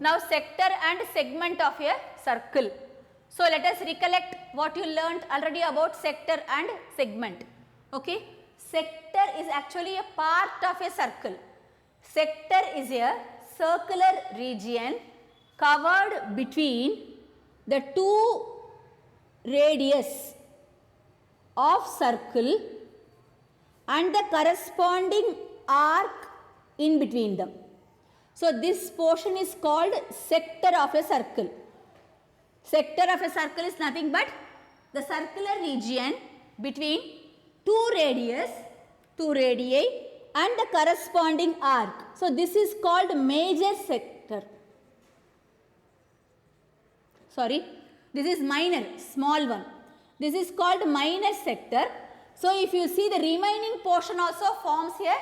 Now sector and segment of a circle. So let us recollect what you learnt already about sector and segment. Okay. Sector is actually a part of a circle. Sector is a circular region covered between the two radius of circle and the corresponding arc in between them. So this portion is called sector of a circle. Sector of a circle is nothing but the circular region between two radii and the corresponding arc. So this is called major sector. Sorry, this is minor, small one. This is called minor sector. So if you see, the remaining portion also forms a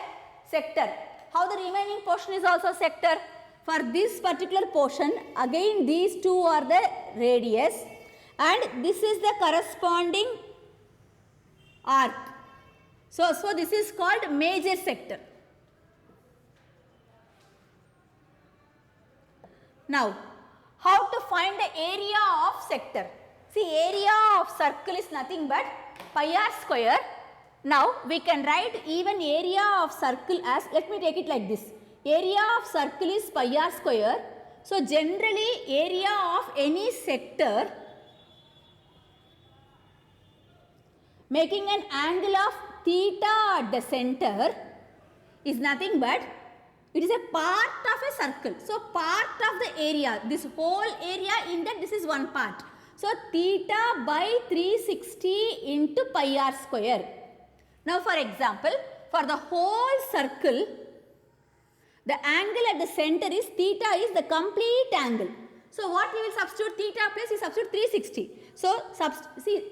sector. How the remaining portion is also sector? For this particular portion, again these two are the radius and this is the corresponding arc. So this is called major sector. Now, how to find the area of sector? See, area of circle is nothing but pi r square. Now, we can write even area of circle as, let me take it like this. Area of circle is pi r square. So, generally area of any sector making an angle of theta at the center is nothing but, it is a part of a circle. So, part of the area, this whole area in that, this is one part. So, theta by 360 into pi r square. Now, for example, for the whole circle, the angle at the center is theta is the complete angle. So, what we will substitute theta place? We substitute 360. So, see,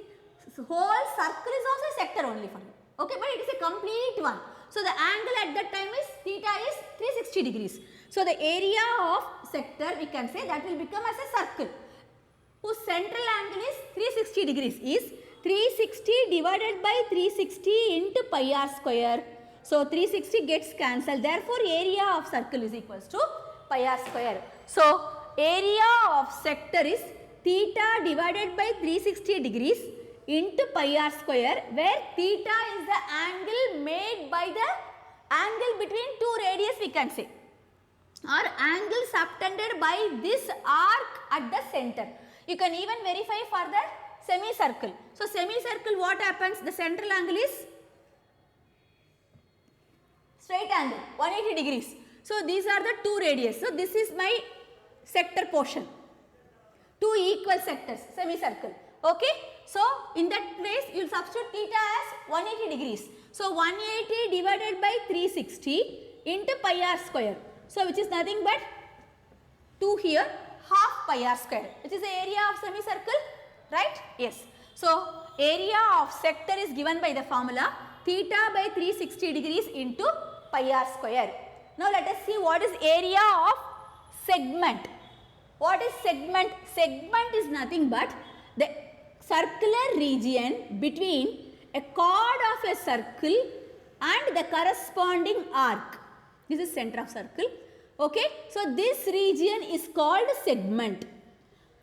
whole circle is also a sector only for you. Okay, but it is a complete one. So, the angle at that time is theta is 360 degrees. So, the area of sector, we can say, that will become as a circle whose central angle is 360 degrees is 360 divided by 360 into pi r square. So, 360 gets cancelled. Therefore, area of circle is equals to pi r square. So, area of sector is theta divided by 360 degrees into pi r square, where theta is the angle made by the angle between two radius, we can say, or angle subtended by this arc at the center. You can even verify for the semicircle. So, semicircle, what happens? The central angle is straight angle 180 degrees. So, these are the two radius. So, this is my sector portion, two equal sectors, semicircle. Okay. So, in that place you will substitute theta as 180 degrees. So, 180 divided by 360 into pi r square. So, which is nothing but 2 here, half pi r square, which is the area of semicircle, right? Yes. So, area of sector is given by the formula theta by 360 degrees into pi r square. Now, let us see what is area of segment. What is segment? Segment is nothing but the circular region between a chord of a circle and the corresponding arc. This is center of circle. Okay. So, this region is called segment.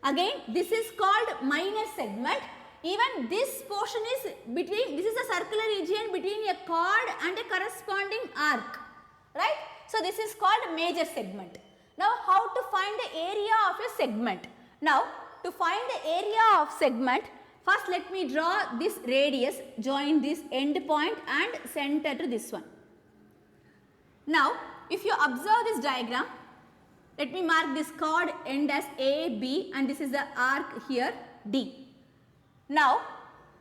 Again, this is called minor segment. Even this portion is between, this is a circular region between a chord and a corresponding arc, right? So, this is called major segment. Now, how to find the area of a segment? Now, to find the area of segment, first let me draw this radius, join this end point and center to this one. Now, if you observe this diagram, let me mark this chord end as A, B, and this is the arc here D. Now,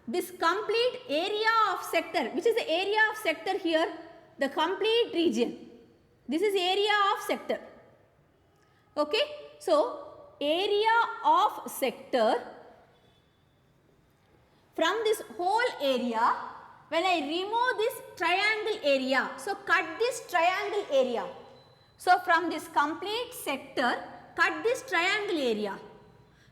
this complete area of sector, which is the area of sector here, the complete region, this is area of sector. Okay. So, area of sector from this whole area, when I remove this triangle area, so cut this triangle area. So, from this complete sector, cut this triangle area.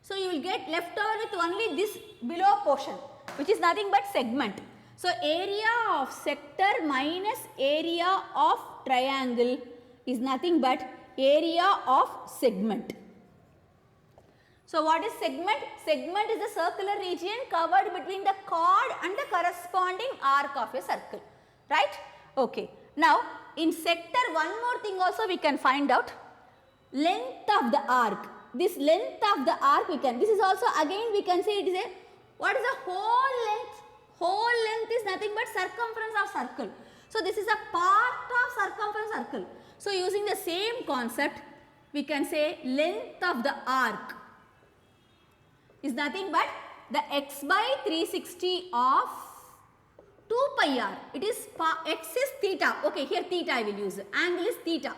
So, you will get left over with only this below portion, which is nothing but segment. So, area of sector minus area of triangle is nothing but area of segment. So what is segment? Segment is the circular region covered between the chord and the corresponding arc of a circle, right? Okay. Now in sector, one more thing also we can find out, length of the arc. This length of the arc we can, this is also again we can say it is a, what is the whole length? Whole length is nothing but circumference of circle. So this is a part of circumference circle. So using the same concept, we can say length of the arc is nothing but the x by 360 of 2 pi r. It is x is theta. Okay, here theta I will use. Angle is theta.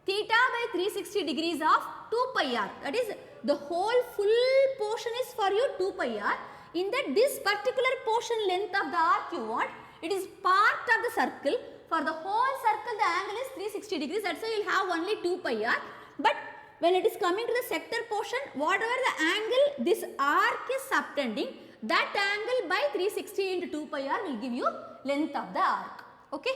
Theta by 360 degrees of 2 pi r. That is the whole full portion is for you 2 pi r. In that this particular portion length of the arc you want, it is part of the circle. For the whole circle the angle is 360 degrees. That's why you will have only 2 pi r. But when it is coming to the sector portion, whatever the angle this arc is subtending, that angle by 360 into 2 pi r will give you length of the arc. Okay.